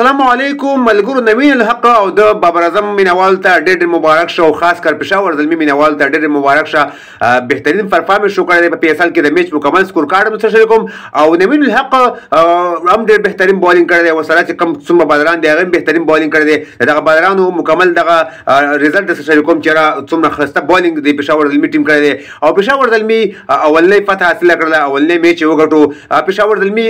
السلام علیکم ملګرو نوین الحق او د بابر اعظم مینوال ته ډېر مبارک شه او خاص کر پېښور زلمي مینوال ته ډېر مبارک شه بهترین پرفارمنس شو کړی په PSL کې د میچ مکمل سکور کارډ متشکر کوم او نوین الحق هم ډېر بهترین بالینګ کړی دی وسره چې کوم څومره بالران دی هغه بهترین بالینګ کړی دی دغه بالرانو مکمل دغه ریزلټ متشکر کوم چې څومره خسته بالینګ دی پېښور زلمي ټیم کړی دی او پېښور زلمي اولنۍ فتح حاصله کړله اولنۍ میچ وګټو پېښور زلمي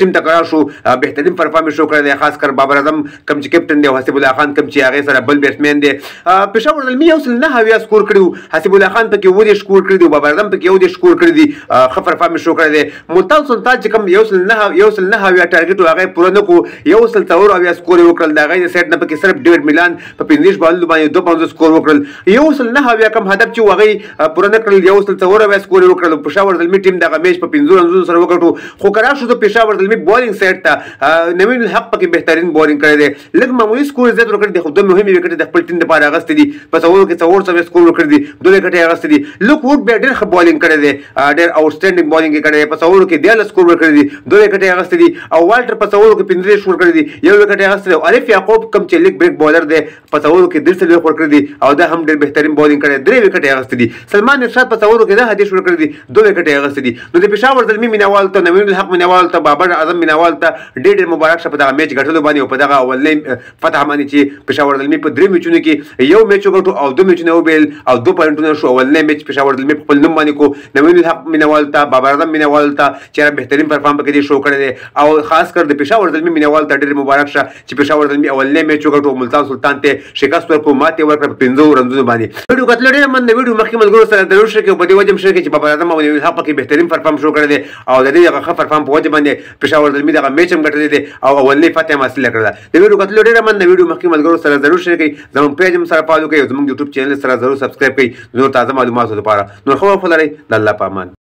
ټیم ته قرار شو بهترین پرفارمنس شو کړی دی خاص کر بابر اعظم کم چې کیپټن دی حسیب الله خان کم چې هغه سره بل بیټسمن دی پېښور زلمي یو سل نه اویا سکور کړی حسیب الله خان پکې و دې سکور کړی دی بابر اعظم پکې یو دې سکور کړی دی ښه پرفارمنس شو کړی دی ملتان سلطان چې کم یو سل نه اویا ټارګټ هغه پوره نه کو یو سل څلور اویا سکور وکړل د هغې سیټ نه پکې صرف ډیوډ میلان په 15 بالونو باندې 250 سکور وکړل یو سل نه اویا کم هدف چې هغه پوره نه کړل یو سل څلور اویا سکور وکړل پېښور زلمي ټیم دغه میچ په 15 رنونو سره وګټو خو قرار شو د پېښور زلمي بالینګ سیټ ته نوین الحق پکې بهترین بالینګ کړی دی لږ معمولي سکور زیات ورکړی دی خو دوه مهمې وکټې د خپل ټیم دپاره اخیستې دي په څلورو کې څلور څلوېښت سکور ورکړي دي دوه وکټې اخیستې دي لوک ووډ بیا ډېر ښه بالینګ کړی دی ډېر آوټسټینډینګ بالینګ یې کړی دی په څلورو کې 14 سکور ورکړي دي دوه وکټې اخیستې دي او والټر په څلورو کې 15 سکور کړی دی یو وکټ یې اخیستی دی عارف یعقوب کوم چې لیګ بریک بالر دی په څلورو کې 13 څلوېښت ورکړي دي او دا هم ډېر بهترین بالینګ کړی دی 3 وکټې اخیستې دي سلمان ارشاد په څلورو کې 10 ورکړي دي 2 وکټې اخیستې دي نو د پېښور زلمي مینوال ته نوین الحق مینوال ته بابر اعظم مینوال ته ډېر مبارک شه په دغه میچ ګټلو باندې او په دغه اولنۍ فتح باندې چې پېښور زلمي په 3 میچونو کې یو میچ وګټو او 2 میچونه وبیل او 2 پوینټونه شو اولنۍ میچ پېښور زلمي په خپل نوم باندې کو نوین الحق مینوال ته بابر اعظم مینوال ته چې بهترین پرفارم پکې دې شو کړی دی او خاص کر د پېښور زلمي مینوال ته ډېر مبارک شه چې پېښور زلمي اولنۍ میچ وګټو ملتان سلطان ته شکست ورکړو ماتې ورکړه په 15 رنونو باندې ویډیو کتل ډېر من د ویډیو مخکې ملګرو سره ضرور شریک په دې وجه شریک چې بابر اعظم او نوین الحق پکې بهترین پرفارم شو کړی دی او د دې هغه پرفارم په وجه باندې پېښور زلمي دغه میچ هم ګټلی دی او اولنۍ فتح حاصله کړله د ویډیو کتل ډېر من د ویډیو مخکې ملګرو سره ضرور شریک کړئ زموږ پیج هم سره فالو کړئ او زموږ یوټیوب چینل سره ضرور سبسکرایب کړئ نور تازه معلوماتو لپاره نور ښه وخت ولرئ د الله په امان